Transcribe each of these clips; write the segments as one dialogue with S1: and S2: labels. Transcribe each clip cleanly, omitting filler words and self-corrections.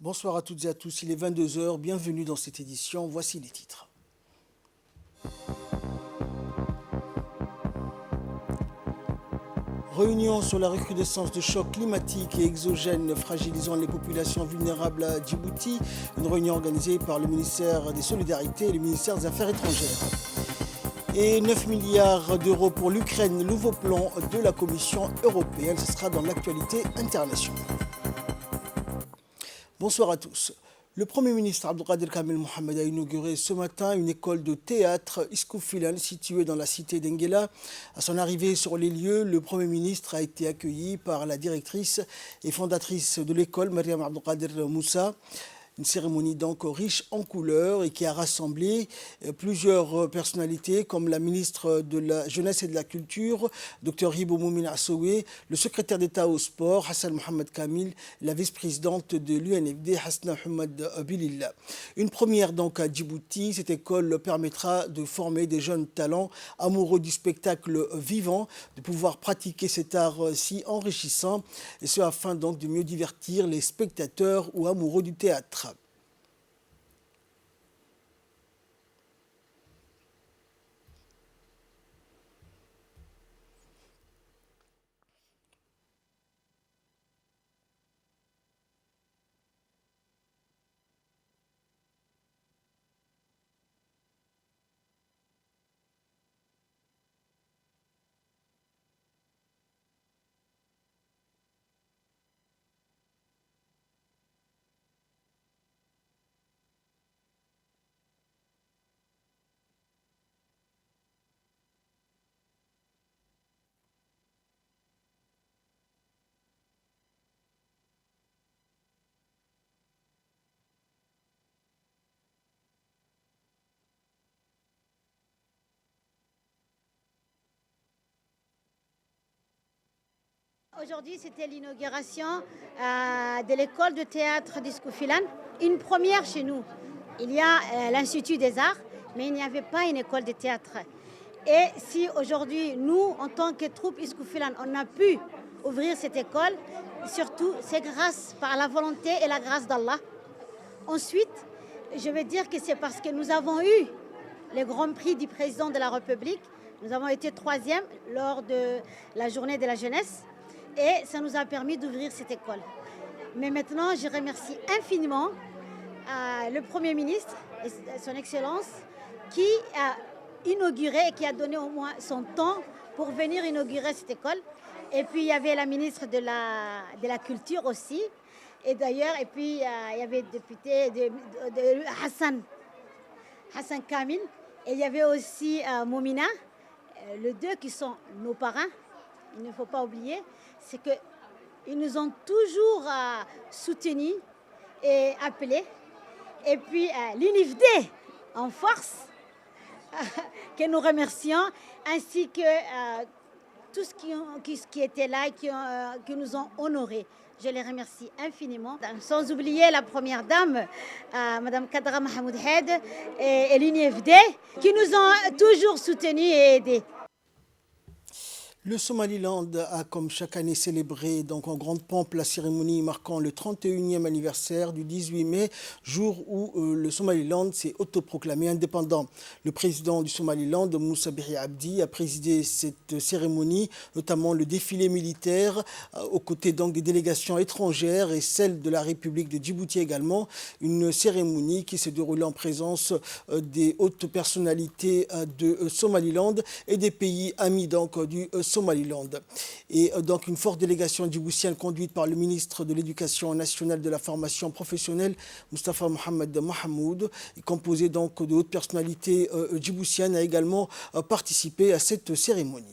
S1: Bonsoir à toutes et à tous, il est 22 heures. Bienvenue dans cette édition, voici les titres. Réunion sur la recrudescence de chocs climatiques et exogènes fragilisant les populations vulnérables à Djibouti, une réunion organisée par le ministère des Solidarités et le ministère des Affaires étrangères. Et 9 milliards d'euros pour l'Ukraine, nouveau plan de la Commission européenne, ce sera dans l'actualité internationale. Bonsoir à tous. Le Premier ministre Abdelkader Kamel Mohamed a inauguré ce matin une école de théâtre Iskoufilan située dans la cité d'Enguela. À son arrivée sur les lieux, le Premier ministre a été accueilli par la directrice et fondatrice de l'école, Mariam Abdelkader Moussa. Une cérémonie donc riche en couleurs et qui a rassemblé plusieurs personnalités comme la ministre de la Jeunesse et de la Culture, Dr Hibo Moumine Assoué, le secrétaire d'État au sport, Hassan Mohamed Kamil, la vice-présidente de l'UNFD, Hasna Hamad Bilillah. Une première donc à Djibouti, cette école permettra de former des jeunes talents amoureux du spectacle vivant, de pouvoir pratiquer cet art si enrichissant, et ce afin donc de mieux divertir les spectateurs ou amoureux du théâtre.
S2: Aujourd'hui, c'était l'inauguration de l'école de théâtre d'Iskoufilan, une première chez nous. Il y a l'Institut des Arts, mais il n'y avait pas une école de théâtre. Et si aujourd'hui, nous, en tant que troupe Iskoufilan, on a pu ouvrir cette école, surtout, c'est grâce par la volonté et la grâce d'Allah. Ensuite, je veux dire que c'est parce que nous avons eu le grand prix du président de la République. Nous avons été 3e lors de la journée de la jeunesse. Et ça nous a permis d'ouvrir cette école. Mais maintenant, je remercie infiniment le Premier ministre et son Excellence qui a inauguré et qui a donné au moins son temps pour venir inaugurer cette école. Et puis, il y avait la ministre de la Culture aussi. Et d'ailleurs, et puis, il y avait le député de Hassan Kamil. Et il y avait aussi Moumina, les deux qui sont nos parrains. Il ne faut pas oublier. C'est qu'ils nous ont toujours soutenus et appelés. Et puis l'UNFD en force, que nous remercions, ainsi que tous qui étaient là et qui nous ont honorés. Je les remercie infiniment. Sans oublier la première dame, Mme Kadra Mahmoud Hed et l'UNFD, qui nous ont toujours soutenus et aidés.
S1: Le Somaliland a, comme chaque année, célébré donc en grande pompe la cérémonie marquant le 31e anniversaire du 18 mai, jour où le Somaliland s'est autoproclamé indépendant. Le président du Somaliland, Moussa Bihi Abdi, a présidé cette cérémonie, notamment le défilé militaire, aux côtés donc des délégations étrangères et celle de la République de Djibouti également. Une cérémonie qui s'est déroulée en présence des hautes personnalités de Somaliland et des pays amis donc du Somaliland. Et donc une forte délégation djiboutienne conduite par le ministre de l'Éducation nationale de la formation professionnelle, Mustafa Mohamed Mahamoud, composée donc de hautes personnalités djiboutiennes, a également participé à cette cérémonie.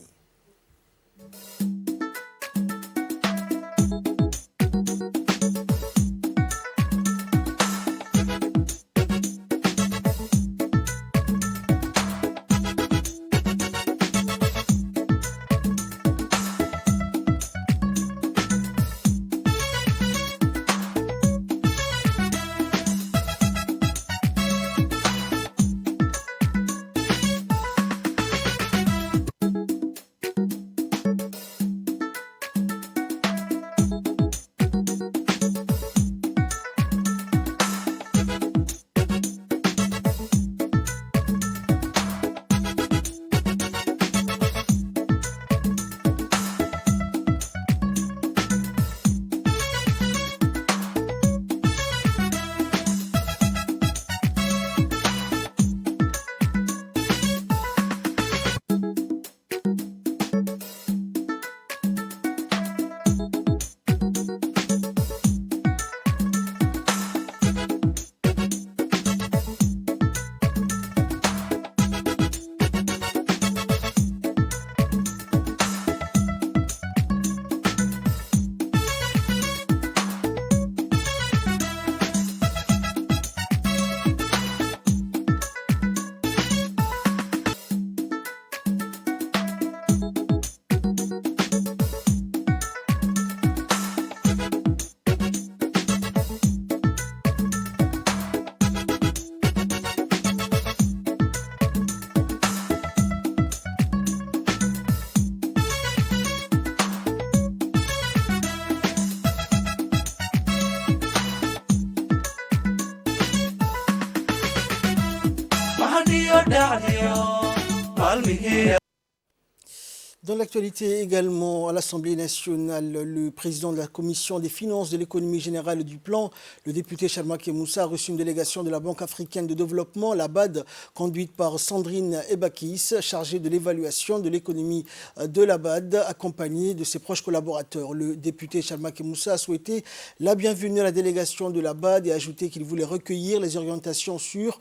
S1: Dans l'actualité également, à l'Assemblée nationale, le président de la Commission des finances, de l'économie générale et du plan, le député Chalmaké Moussa, a reçu une délégation de la Banque africaine de développement, la BAD, conduite par Sandrine Ebakis, chargée de l'évaluation de l'économie de la BAD, accompagnée de ses proches collaborateurs. Le député Chalmaké Moussa a souhaité la bienvenue à la délégation de la BAD et a ajouté qu'il voulait recueillir les orientations sur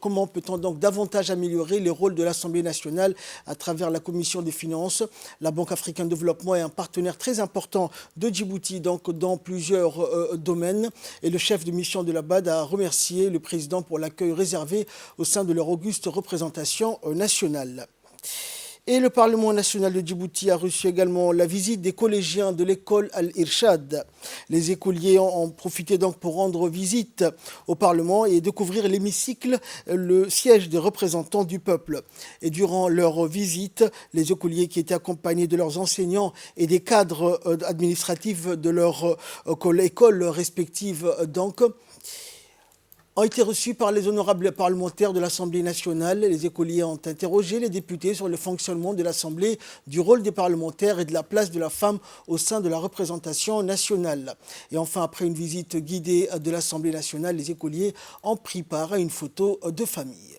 S1: comment peut-on donc davantage améliorer les rôles de l'Assemblée nationale à travers la Commission des finances. La Banque africaine de développement est un partenaire très important de Djibouti donc dans plusieurs domaines. Et le chef de mission de la BAD a remercié le président pour l'accueil réservé au sein de leur auguste représentation nationale. Et le Parlement national de Djibouti a reçu également la visite des collégiens de l'école Al-Irshad. Les écoliers ont profité donc pour rendre visite au Parlement et découvrir l'hémicycle, le siège des représentants du peuple. Et durant leur visite, les écoliers qui étaient accompagnés de leurs enseignants et des cadres administratifs de leur école respective donc, ont été reçus par les honorables parlementaires de l'Assemblée nationale. Les écoliers ont interrogé les députés sur le fonctionnement de l'Assemblée, du rôle des parlementaires et de la place de la femme au sein de la représentation nationale. Et enfin, après une visite guidée de l'Assemblée nationale, les écoliers ont pris part à une photo de famille.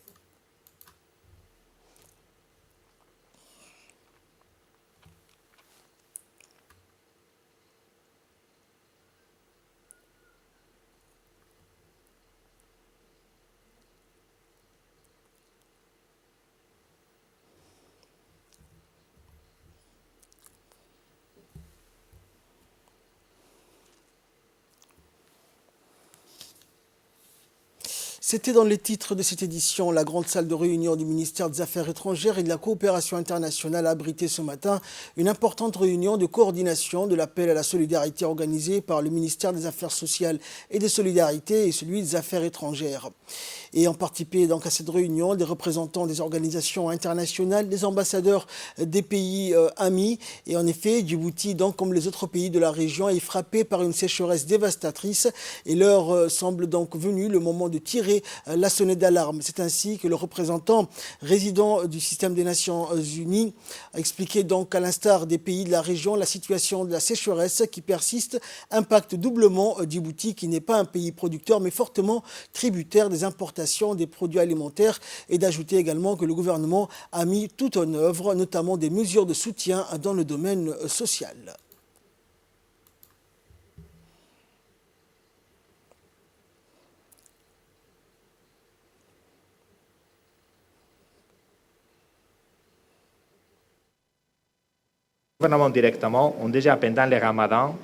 S1: C'était dans les titres de cette édition. La grande salle de réunion du ministère des Affaires étrangères et de la coopération internationale a abrité ce matin une importante réunion de coordination de l'appel à la solidarité organisée par le ministère des Affaires sociales et des solidarités et celui des Affaires étrangères. Et ont participé donc à cette réunion des représentants des organisations internationales, des ambassadeurs des pays amis. Et en effet, Djibouti, donc, comme les autres pays de la région, est frappé par une sécheresse dévastatrice. Et l'heure semble donc venue le moment de tirer la sonnette d'alarme. C'est ainsi que le représentant résident du système des Nations Unies a expliqué donc qu'à l'instar des pays de la région, la situation de la sécheresse qui persiste impacte doublement Djibouti, qui n'est pas un pays producteur mais fortement tributaire des importations des produits alimentaires, et d'ajouter également que le gouvernement a mis tout en œuvre, notamment des mesures de soutien dans le domaine social.
S3: Le gouvernement directement ont déjà, pendant le ramadan,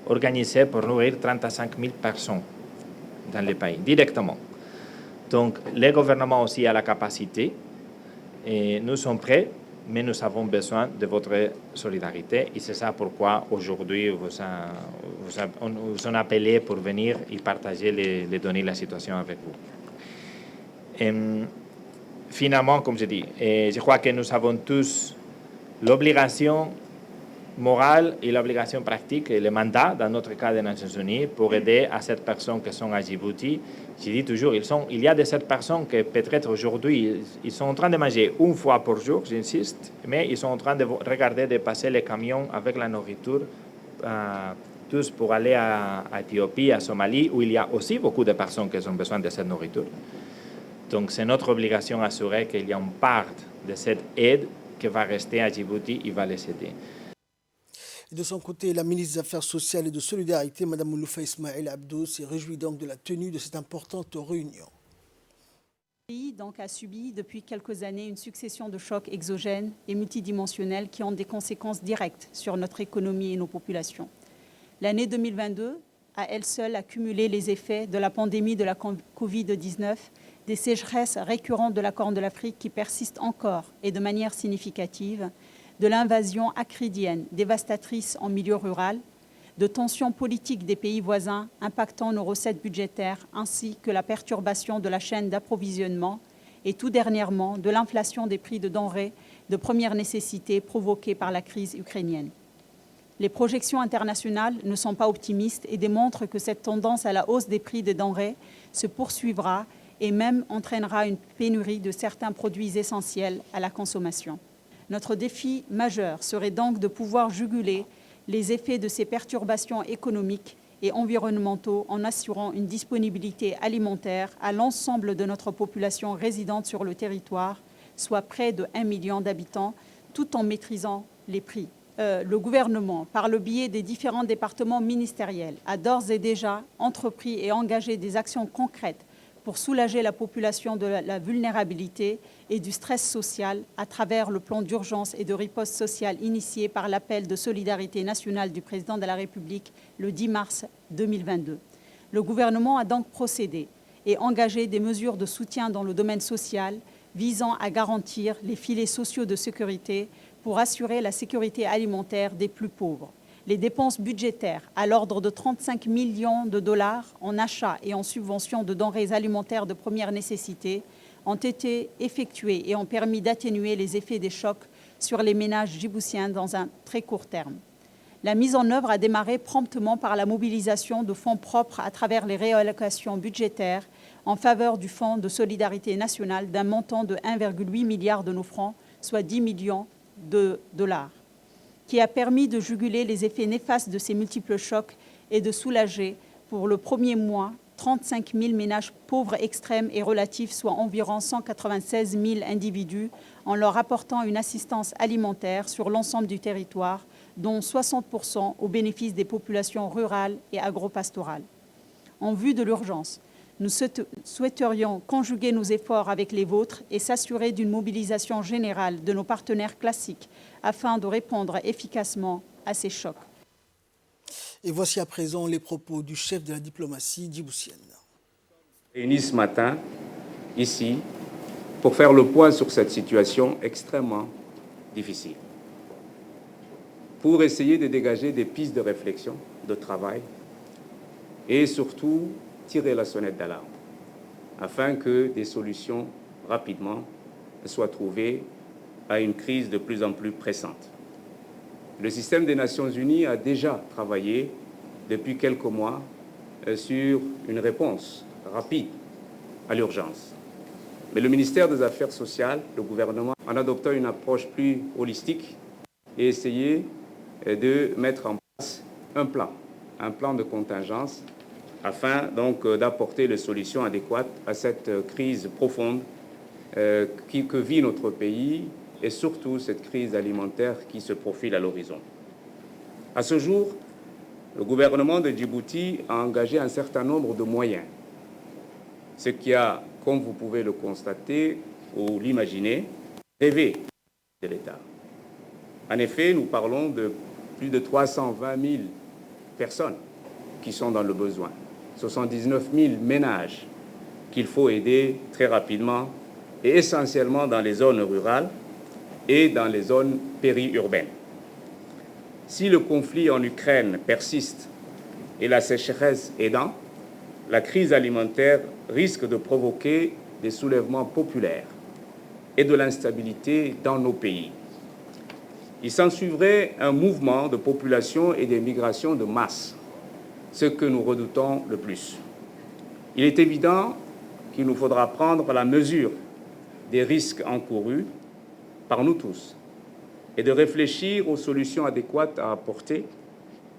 S3: organisé pour nourrir 35 000 personnes dans le pays, directement. Donc, le gouvernement aussi a la capacité, et nous sommes prêts, mais nous avons besoin de votre solidarité. Et c'est ça pourquoi aujourd'hui, vous en appelé pour venir et partager les données, la situation avec vous. Et, finalement, comme je dis, je crois que nous avons tous l'obligation morale et l'obligation pratique et le mandat, dans notre cas des Nations Unies, pour aider à ces personnes qui sont à Djibouti. Je dis toujours, il y a de ces personnes que peut-être aujourd'hui, ils sont en train de manger une fois par jour, j'insiste, mais ils sont en train de regarder de passer les camions avec la nourriture, tous pour aller à Éthiopie, à Somalie, où il y a aussi beaucoup de personnes qui ont besoin de cette nourriture. Donc c'est notre obligation d'assurer qu'il y a une part de cette aide qui va rester à Djibouti et va les aider.
S1: De son côté, la ministre des Affaires sociales et de solidarité, Mme Mouloufa Ismaël Abdo, s'est réjouie donc de la tenue de cette importante réunion.
S4: Le pays donc a subi depuis quelques années une succession de chocs exogènes et multidimensionnels qui ont des conséquences directes sur notre économie et nos populations. L'année 2022 a elle seule accumulé les effets de la pandémie de la Covid-19, des sécheresses récurrentes de la Corne de l'Afrique qui persistent encore et de manière significative, de l'invasion acridienne dévastatrice en milieu rural, de tensions politiques des pays voisins impactant nos recettes budgétaires, ainsi que la perturbation de la chaîne d'approvisionnement et tout dernièrement de l'inflation des prix de denrées de première nécessité provoquée par la crise ukrainienne. Les projections internationales ne sont pas optimistes et démontrent que cette tendance à la hausse des prix des denrées se poursuivra et même entraînera une pénurie de certains produits essentiels à la consommation. Notre défi majeur serait donc de pouvoir juguler les effets de ces perturbations économiques et environnementaux en assurant une disponibilité alimentaire à l'ensemble de notre population résidente sur le territoire, soit près de 1 million d'habitants, tout en maîtrisant les prix. Le gouvernement, par le biais des différents départements ministériels, a d'ores et déjà entrepris et engagé des actions concrètes pour soulager la population de la vulnérabilité et du stress social à travers le plan d'urgence et de riposte sociale initié par l'appel de solidarité nationale du président de la République le 10 mars 2022. Le gouvernement a donc procédé et engagé des mesures de soutien dans le domaine social visant à garantir les filets sociaux de sécurité pour assurer la sécurité alimentaire des plus pauvres. Les dépenses budgétaires à l'ordre de 35 millions de dollars en achats et en subventions de denrées alimentaires de première nécessité ont été effectuées et ont permis d'atténuer les effets des chocs sur les ménages djiboutiens dans un très court terme. La mise en œuvre a démarré promptement par la mobilisation de fonds propres à travers les réallocations budgétaires en faveur du Fonds de solidarité nationale d'un montant de 1,8 milliard de nos francs, soit 10 millions de dollars, qui a permis de juguler les effets néfastes de ces multiples chocs et de soulager, pour le premier mois, 35 000 ménages pauvres extrêmes et relatifs, soit environ 196 000 individus, en leur apportant une assistance alimentaire sur l'ensemble du territoire, dont 60% au bénéfice des populations rurales et agropastorales. En vue de l'urgence, nous souhaiterions conjuguer nos efforts avec les vôtres et s'assurer d'une mobilisation générale de nos partenaires classiques afin de répondre efficacement à ces chocs.
S1: Et voici à présent les propos du chef de la diplomatie djiboutienne.
S5: Réunis ce matin, ici, pour faire le point sur cette situation extrêmement difficile, pour essayer de dégager des pistes de réflexion, de travail, et surtout tirer la sonnette d'alarme, afin que des solutions rapidement soient trouvées à une crise de plus en plus pressante. Le système des Nations Unies a déjà travaillé depuis quelques mois sur une réponse rapide à l'urgence. Mais le ministère des Affaires sociales, le gouvernement, en adoptant une approche plus holistique, a essayé de mettre en place un plan de contingence afin donc d'apporter les solutions adéquates à cette crise profonde que vit notre pays et surtout cette crise alimentaire qui se profile à l'horizon. À ce jour, le gouvernement de Djibouti a engagé un certain nombre de moyens, ce qui a, comme vous pouvez le constater ou l'imaginer, rêvé de l'État. En effet, nous parlons de plus de 320 000 personnes qui sont dans le besoin. 79 000 ménages qu'il faut aider très rapidement et essentiellement dans les zones rurales et dans les zones périurbaines. Si le conflit en Ukraine persiste et la sécheresse aidant, la crise alimentaire risque de provoquer des soulèvements populaires et de l'instabilité dans nos pays. Il s'ensuivrait un mouvement de population et des migrations de masse, ce que nous redoutons le plus. Il est évident qu'il nous faudra prendre la mesure des risques encourus par nous tous et de réfléchir aux solutions adéquates à apporter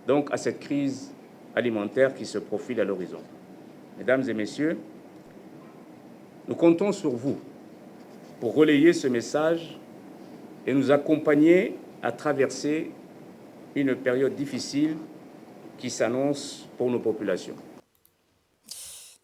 S5: donc à cette crise alimentaire qui se profile à l'horizon. Mesdames et messieurs, nous comptons sur vous pour relayer ce message et nous accompagner à traverser une période difficile qui s'annonce pour nos populations.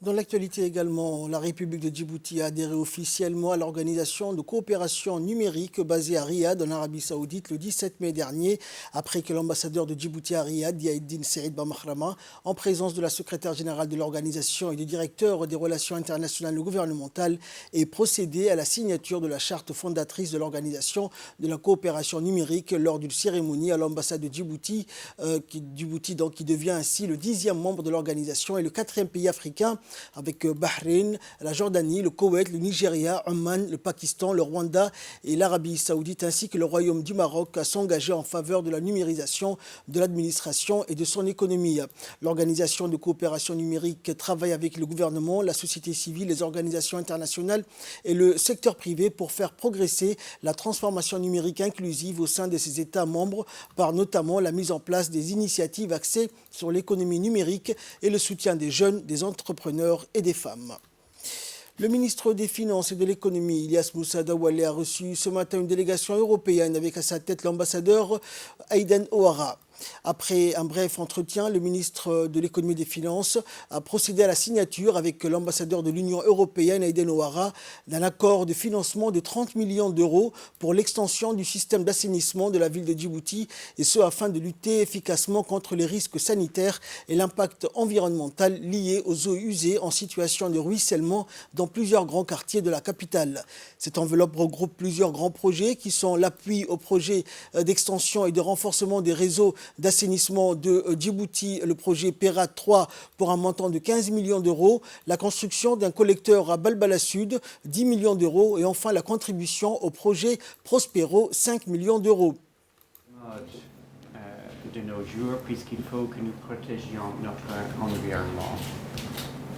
S1: Dans l'actualité également, la République de Djibouti a adhéré officiellement à l'organisation de coopération numérique basée à Riyad, en Arabie Saoudite, le 17 mai dernier, après que l'ambassadeur de Djibouti à Riyad, Yahiddine Saïd Bamahrama, en présence de la secrétaire générale de l'organisation et du directeur des relations internationales et gouvernementales, ait procédé à la signature de la charte fondatrice de l'organisation de la coopération numérique lors d'une cérémonie à l'ambassade de Djibouti, qui devient ainsi le 10e membre de l'organisation et le 4e pays africain avec Bahreïn, la Jordanie, le Koweït, le Nigeria, Oman, le Pakistan, le Rwanda et l'Arabie saoudite, ainsi que le Royaume du Maroc, à s'engager en faveur de la numérisation de l'administration et de son économie. L'Organisation de coopération numérique travaille avec le gouvernement, la société civile, les organisations internationales et le secteur privé pour faire progresser la transformation numérique inclusive au sein de ses États membres par notamment la mise en place des initiatives axées sur l'économie numérique et le soutien des jeunes, des entrepreneurs et des femmes. Le ministre des Finances et de l'Économie, Ilyas Moussa Daoualé, a reçu ce matin une délégation européenne avec à sa tête l'ambassadeur Aïden Ouara. Après un bref entretien, le ministre de l'Économie et des Finances a procédé à la signature avec l'ambassadeur de l'Union européenne, Aïden Ouara, d'un accord de financement de 30 millions d'euros pour l'extension du système d'assainissement de la ville de Djibouti, et ce afin de lutter efficacement contre les risques sanitaires et l'impact environnemental lié aux eaux usées en situation de ruissellement dans plusieurs grands quartiers de la capitale. Cette enveloppe regroupe plusieurs grands projets qui sont l'appui aux projets d'extension et de renforcement des réseaux d'assainissement de Djibouti, le projet PERAT 3 pour un montant de 15 millions d'euros, la construction d'un collecteur à Balbala Sud, 10 millions d'euros, et enfin la contribution au projet Prospero, 5 millions d'euros.
S6: De nos jours, puisqu'il faut que nous protégions notre environnement.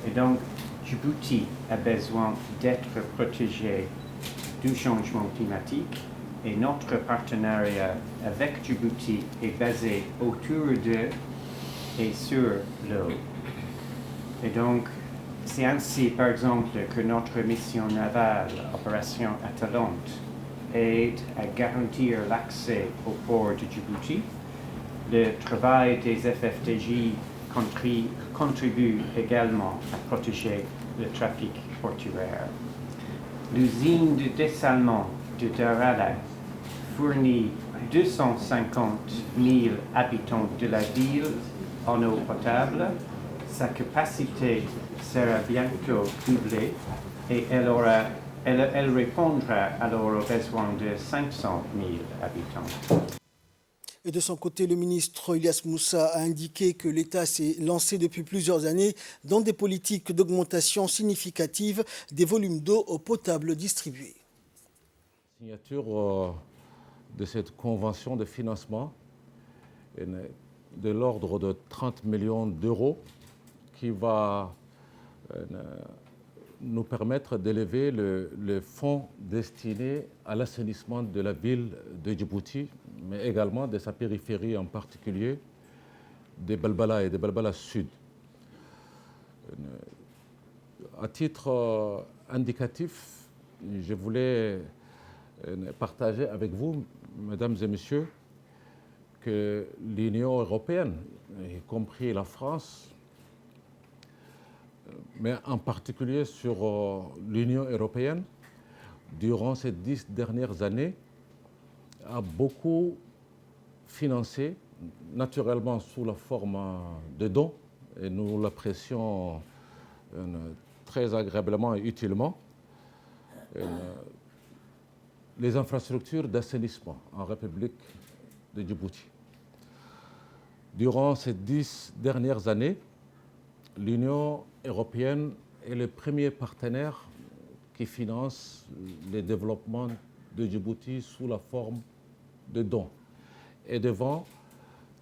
S6: Et donc, Djibouti a besoin d'être protégé du changement climatique. Et notre partenariat avec Djibouti est basé autour de et sur l'eau. Et donc, c'est ainsi, par exemple, que notre mission navale, Opération Atalante, aide à garantir l'accès au port de Djibouti. Le travail des FFDJ contribue également à protéger le trafic portuaire. L'usine de dessalement de Darala fournit 250 000 habitants de la ville en eau potable. Sa capacité sera bientôt doublée et elle répondra alors aux besoins de 500 000 habitants.
S1: Et de son côté, le ministre Ilyas Moussa a indiqué que l'État s'est lancé depuis plusieurs années dans des politiques d'augmentation significative des volumes d'eau potable distribués.
S7: Signature de cette convention de financement de l'ordre de 30 millions d'euros qui va nous permettre d'élever le fonds destiné à l'assainissement de la ville de Djibouti, mais également de sa périphérie, en particulier de Balbala et de Balbala Sud. À titre indicatif, je voulais partager avec vous, mesdames et messieurs, que l'Union européenne, y compris la France, mais en particulier sur l'Union européenne, durant ces 10 dernières années, a beaucoup financé, naturellement sous la forme de dons, et nous l'apprécions très agréablement et utilement, les infrastructures d'assainissement en République de Djibouti. Durant ces 10 dernières années, l'Union européenne est le premier partenaire qui finance le développement de Djibouti sous la forme de dons. Et devant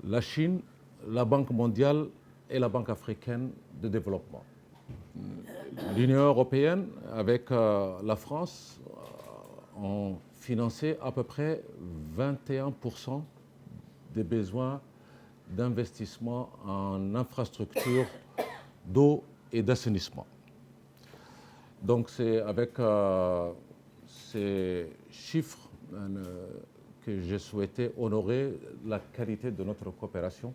S7: la Chine, la Banque mondiale et la Banque africaine de développement. L'Union européenne, avec la France, ont financé à peu près 21% des besoins d'investissement en infrastructures d'eau et d'assainissement. Donc c'est avec ces chiffres que j'ai souhaité honorer la qualité de notre coopération,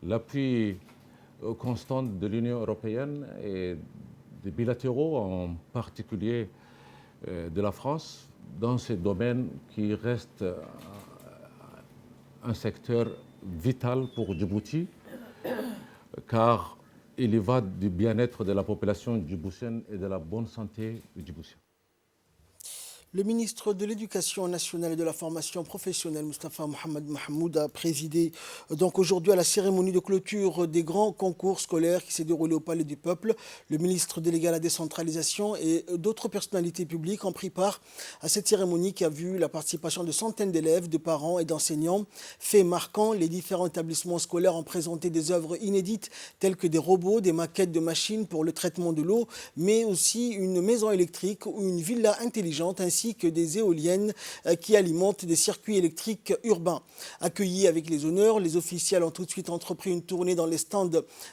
S7: l'appui constant de l'Union européenne et des bilatéraux, en particulier de la France, dans ces domaines qui restent un secteur vital pour Djibouti, car il y va du bien-être de la population djiboutienne et de la bonne santé djiboutienne.
S1: Le ministre de l'Éducation nationale et de la formation professionnelle, Moustapha Mohamed Mahmoud, a présidé donc aujourd'hui à la cérémonie de clôture des grands concours scolaires qui s'est déroulé au Palais du Peuple. Le ministre délégué à la décentralisation et d'autres personnalités publiques ont pris part à cette cérémonie qui a vu la participation de centaines d'élèves, de parents et d'enseignants. Fait marquant, les différents établissements scolaires ont présenté des œuvres inédites telles que des robots, des maquettes de machines pour le traitement de l'eau, mais aussi une maison électrique ou une villa intelligente ainsi que des éoliennes qui alimentent des circuits électriques urbains. Accueillis avec les honneurs, les officiels ont tout de suite entrepris une tournée dans les stands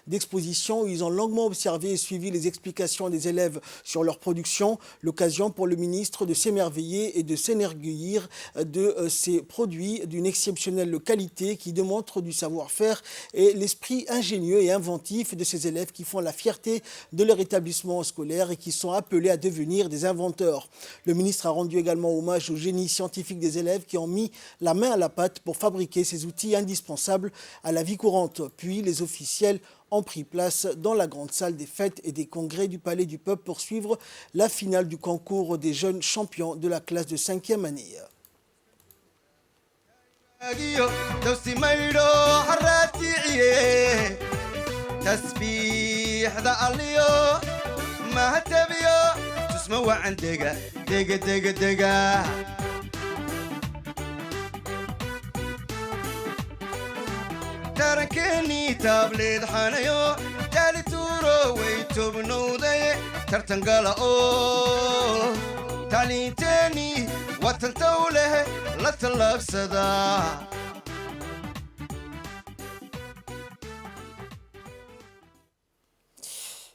S1: d'exposition où ils ont longuement observé et suivi les explications des élèves sur leur production. L'occasion pour le ministre de s'émerveiller et de s'énorgueillir de ces produits d'une exceptionnelle qualité qui démontrent du savoir-faire et l'esprit ingénieux et inventif de ces élèves qui font la fierté de leur établissement scolaire et qui sont appelés à devenir des inventeurs. Le ministre a rendu également hommage au génie scientifique des élèves qui ont mis la main à la pâte pour fabriquer ces outils indispensables à la vie courante. Puis les officiels ont pris place dans la grande salle des fêtes et des congrès du Palais du Peuple pour suivre la finale du concours des jeunes champions de la classe de 5e année.
S8: تسمع دقة دقة دقة دقة تركني تابليد حنيو جالي تورو ويتو بنوضي ترتنقل تعلي تاني وتنتوله لا تلف صدا.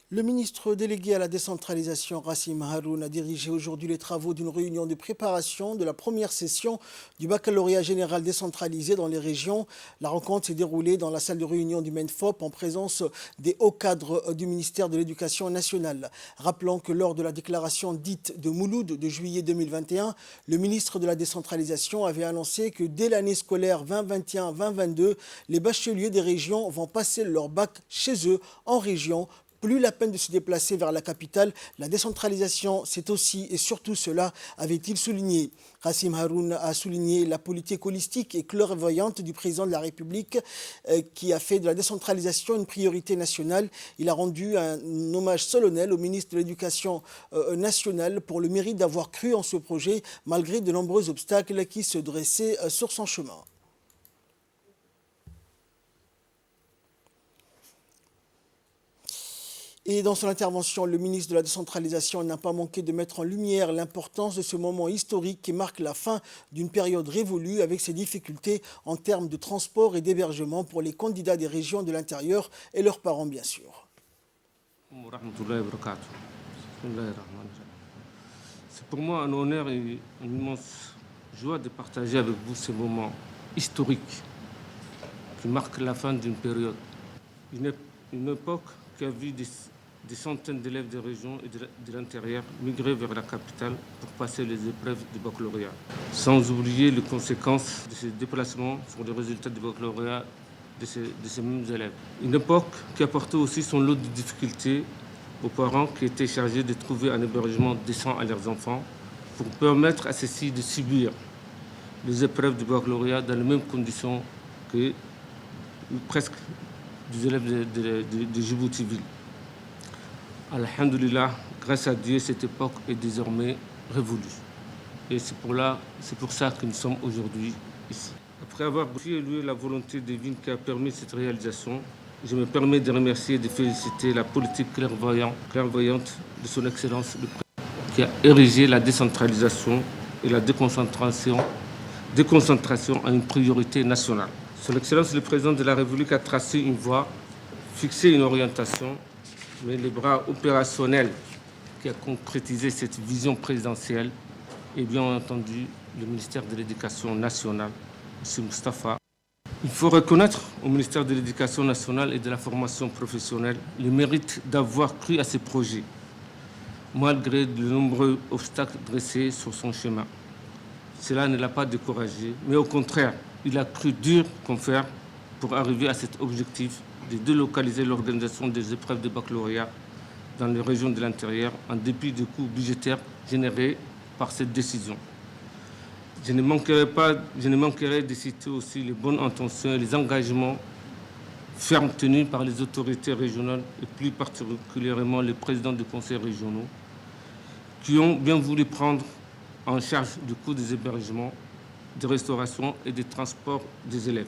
S1: Le ministre délégué à la décentralisation, Rassim Haroun, a dirigé aujourd'hui les travaux d'une réunion de préparation de la première session du baccalauréat général décentralisé dans les régions. La rencontre s'est déroulée dans la salle de réunion du MENFOP en présence des hauts cadres du ministère de l'Éducation nationale. Rappelons que lors de la déclaration dite de Mouloud de juillet 2021, le ministre de la décentralisation avait annoncé que dès l'année scolaire 2021-2022, les bacheliers des régions vont passer leur bac chez eux en région. Plus la peine de se déplacer vers la capitale, la décentralisation, c'est aussi et surtout cela, avait-il souligné. Rassim Haroun a souligné la politique holistique et clairvoyante du président de la République qui a fait de la décentralisation une priorité nationale. Il a rendu un hommage solennel au ministre de l'Éducation nationale pour le mérite d'avoir cru en ce projet malgré de nombreux obstacles qui se dressaient sur son chemin. Et dans son intervention, le ministre de la décentralisation n'a pas manqué de mettre en lumière l'importance de ce moment historique qui marque la fin d'une période révolue avec ses difficultés en termes de transport et d'hébergement pour les candidats des régions de l'intérieur et leurs parents, bien sûr.
S9: C'est pour moi un honneur et une immense joie de partager avec vous ce moment historique qui marque la fin d'une période, une époque qui a vu des centaines d'élèves des régions et de l'intérieur migrer vers la capitale pour passer les épreuves du baccalauréat. Sans oublier les conséquences de ces déplacements sur les résultats du baccalauréat de ces mêmes élèves. Une époque qui apportait aussi son lot de difficultés aux parents qui étaient chargés de trouver un hébergement décent à leurs enfants pour permettre à ceux-ci de subir les épreuves du baccalauréat dans les mêmes conditions que presque des élèves de Djibouti-Ville. Alhamdulillah, grâce à Dieu, cette époque est désormais révolue. Et c'est pour ça que nous sommes aujourd'hui ici. Après avoir élu la volonté divine qui a permis cette réalisation, je me permets de remercier et de féliciter la politique clairvoyante de son Excellence le Président, qui a érigé la décentralisation et la déconcentration en une priorité nationale. Son Excellence le Président de la République a tracé une voie, fixé une orientation, mais les bras opérationnels qui a concrétisé cette vision présidentielle et bien entendu le ministère de l'Éducation nationale, M. Moustapha. Il faut reconnaître au ministère de l'Éducation nationale et de la formation professionnelle le mérite d'avoir cru à ces projets, malgré de nombreux obstacles dressés sur son chemin. Cela ne l'a pas découragé, mais au contraire, il a cru dur comme fer pour arriver à cet objectif de délocaliser l'organisation des épreuves de baccalauréat dans les régions de l'intérieur en dépit des coûts budgétaires générés par cette décision. Je ne manquerai de citer aussi les bonnes intentions et les engagements fermes tenus par les autorités régionales et plus particulièrement les présidents des conseils régionaux qui ont bien voulu prendre en charge du coût des hébergements, de restauration et des transports des élèves.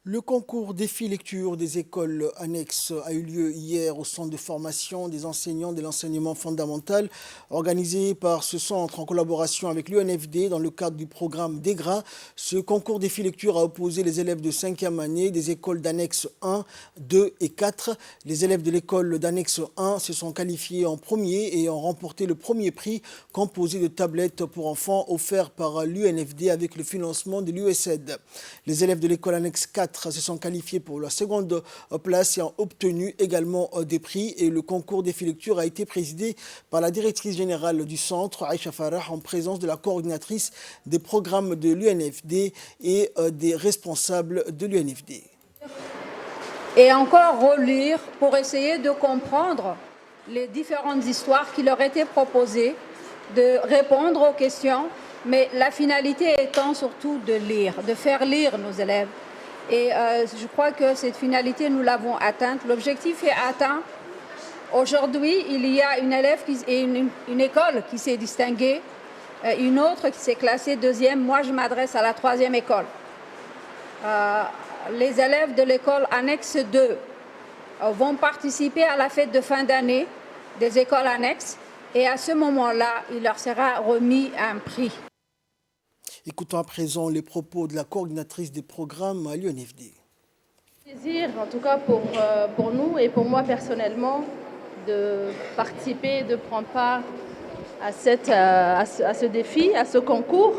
S1: Le concours défi lecture des écoles annexes a eu lieu hier au centre de formation des enseignants de l'enseignement fondamental organisé par ce centre en collaboration avec l'UNFD dans le cadre du programme DEGRA. Ce concours défi lecture a opposé les élèves de 5e année des écoles d'annexe 1, 2 et 4. Les élèves de l'école d'annexe 1 se sont qualifiés en premier et ont remporté le premier prix composé de tablettes pour enfants offerts par l'UNFD avec le financement de l'USAID. Les élèves de l'école annexe 4 se sont qualifiés pour la seconde place et ont obtenu également des prix. Et le concours défi lecture a été présidé par la directrice générale du centre, Aïcha Farah, en présence de la coordinatrice des programmes de l'UNFD et des responsables de l'UNFD.
S10: Et encore relire pour essayer de comprendre les différentes histoires qui leur étaient proposées, de répondre aux questions, mais la finalité étant surtout de lire, de faire lire nos élèves. Et je crois que cette finalité, nous l'avons atteinte. L'objectif est atteint. Aujourd'hui, il y a une école qui s'est distinguée, une autre qui s'est classée deuxième. Moi, je m'adresse à la troisième école. Les élèves de l'école annexe 2 vont participer à la fête de fin d'année des écoles annexes. Et à ce moment-là, il leur sera remis un prix.
S1: Écoutons à présent les propos de la coordinatrice des programmes à l'UNFD.
S11: Plaisir, en tout cas pour nous et pour moi personnellement, de participer, de prendre part à ce défi, à ce concours.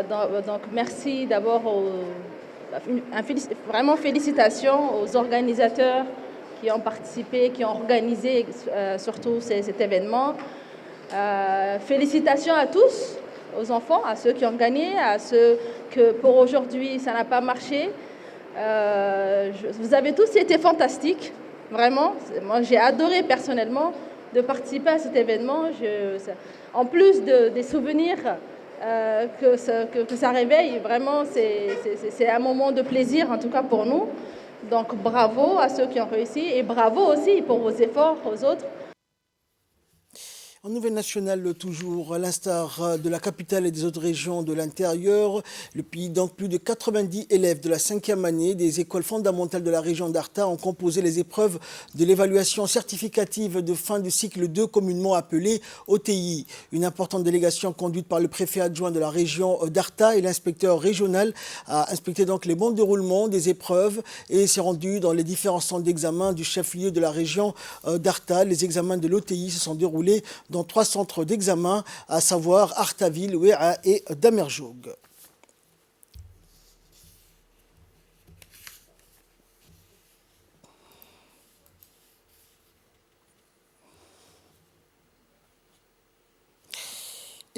S11: Donc merci d'abord, vraiment félicitations aux organisateurs qui ont participé, qui ont organisé surtout cet événement. Félicitations à tous, aux enfants, à ceux qui ont gagné, à ceux que pour aujourd'hui ça n'a pas marché. Vous avez tous été fantastiques, vraiment. Moi j'ai adoré personnellement de participer à cet événement. En plus des souvenirs que ça réveille, vraiment c'est un moment de plaisir en tout cas pour nous. Donc bravo à ceux qui ont réussi et bravo aussi pour vos efforts aux autres.
S1: En nouvelle nationale, toujours, à l'instar de la capitale et des autres régions de l'intérieur, le pays, donc plus de 90 élèves de la 5e année des écoles fondamentales de la région d'Arta ont composé les épreuves de l'évaluation certificative de fin de cycle 2, communément appelée OTI. Une importante délégation conduite par le préfet adjoint de la région d'Arta et l'inspecteur régional a inspecté donc les bons déroulements des épreuves et s'est rendu dans les différents centres d'examen du chef-lieu de la région d'Arta. Les examens de l'OTI se sont déroulés dans 3 centres d'examen, à savoir Artaville, Ouéa et Damerjoug.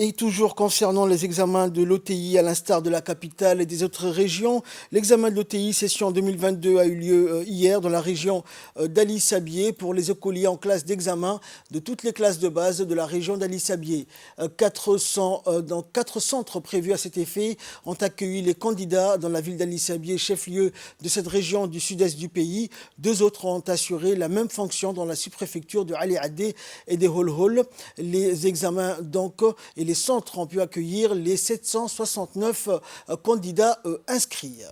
S1: Et toujours concernant les examens de l'OTI, à l'instar de la capitale et des autres régions, l'examen de l'OTI session 2022 a eu lieu hier dans la région d'Ali Sabié pour les écoliers en classe d'examen de toutes les classes de base de la région d'Ali Sabié. 400 centres prévus à cet effet ont accueilli les candidats dans la ville d'Ali Sabié, chef-lieu de cette région du sud-est du pays. 2 autres ont assuré la même fonction dans la sous-préfecture de Ali Adé et des Holhol. Les examens donc et les centres ont pu accueillir les 769 candidats inscrits.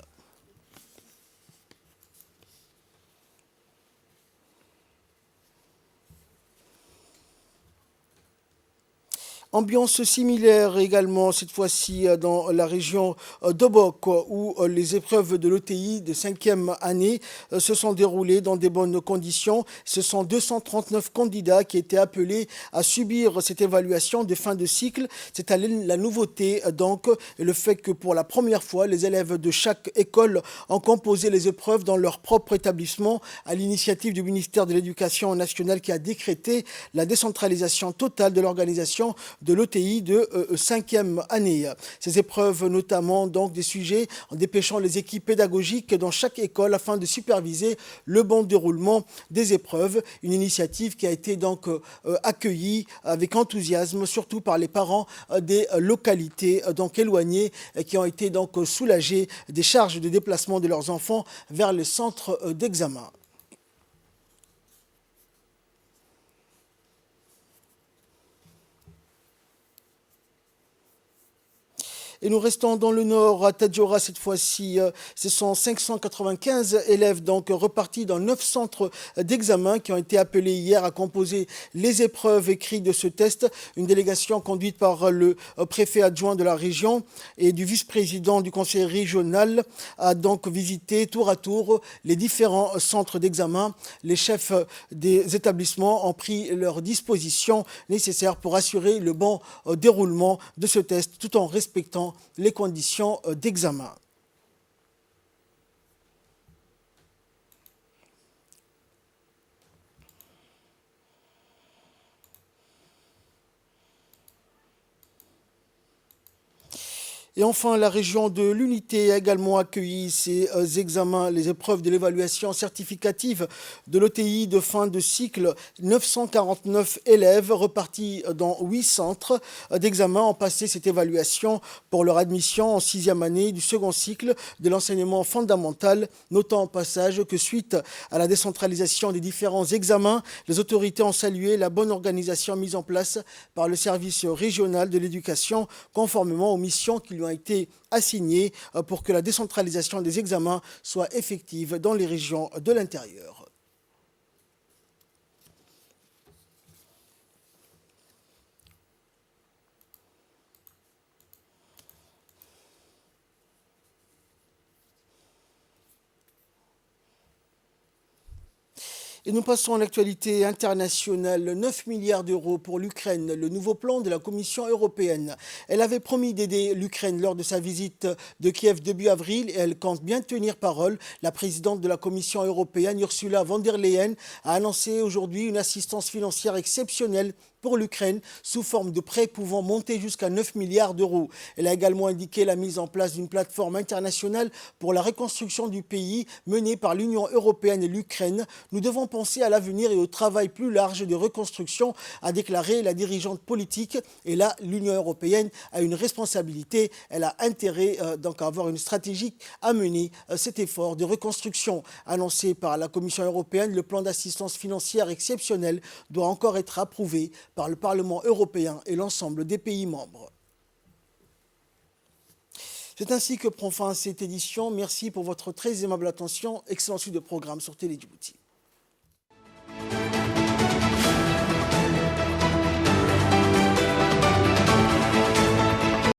S1: Ambiance similaire également, cette fois-ci dans la région d'Obok, où les épreuves de l'OTI de 5e année se sont déroulées dans des bonnes conditions. Ce sont 239 candidats qui étaient appelés à subir cette évaluation de fin de cycle. C'est la nouveauté, donc, et le fait que pour la première fois, les élèves de chaque école ont composé les épreuves dans leur propre établissement, à l'initiative du ministère de l'Éducation nationale qui a décrété la décentralisation totale de l'organisation de l'OTI de 5e année. Ces épreuves, notamment donc des sujets en dépêchant les équipes pédagogiques dans chaque école afin de superviser le bon déroulement des épreuves. Une initiative qui a été donc accueillie avec enthousiasme, surtout par les parents des localités donc éloignées qui ont été donc soulagés des charges de déplacement de leurs enfants vers les centres d'examen. Et nous restons dans le nord, à Tadjoura cette fois-ci. Ce sont 595 élèves donc repartis dans 9 centres d'examen qui ont été appelés hier à composer les épreuves écrites de ce test. Une délégation conduite par le préfet adjoint de la région et du vice-président du conseil régional a donc visité tour à tour les différents centres d'examen. Les chefs des établissements ont pris leurs dispositions nécessaires pour assurer le bon déroulement de ce test tout en respectant les conditions d'examen. Et enfin, la région de l'Unité a également accueilli ces examens, les épreuves de l'évaluation certificative de l'OTI de fin de cycle. 949 élèves repartis dans 8 centres d'examen ont passé cette évaluation pour leur admission en 6e année du second cycle de l'enseignement fondamental, notant au passage que suite à la décentralisation des différents examens, les autorités ont salué la bonne organisation mise en place par le service régional de l'éducation conformément aux missions qui lui ont été assignées pour que la décentralisation des examens soit effective dans les régions de l'intérieur. Et nous passons à l'actualité internationale. 9 milliards d'euros pour l'Ukraine, le nouveau plan de la Commission européenne. Elle avait promis d'aider l'Ukraine lors de sa visite de Kiev début avril et elle compte bien tenir parole. La présidente de la Commission européenne, Ursula von der Leyen, a annoncé aujourd'hui une assistance financière exceptionnelle pour l'Ukraine sous forme de prêts pouvant monter jusqu'à 9 milliards d'euros. Elle a également indiqué la mise en place d'une plateforme internationale pour la reconstruction du pays menée par l'Union européenne et l'Ukraine. Nous devons penser à l'avenir et au travail plus large de reconstruction, a déclaré la dirigeante politique. Et là, l'Union européenne a une responsabilité. Elle a intérêt donc à avoir une stratégie à mener cet effort de reconstruction. Annoncé par la Commission européenne, le plan d'assistance financière exceptionnelle doit encore être approuvé par le Parlement européen et l'ensemble des pays membres. C'est ainsi que prend fin cette édition. Merci pour votre très aimable attention. Excellent suite de programme sur Télé Djibouti.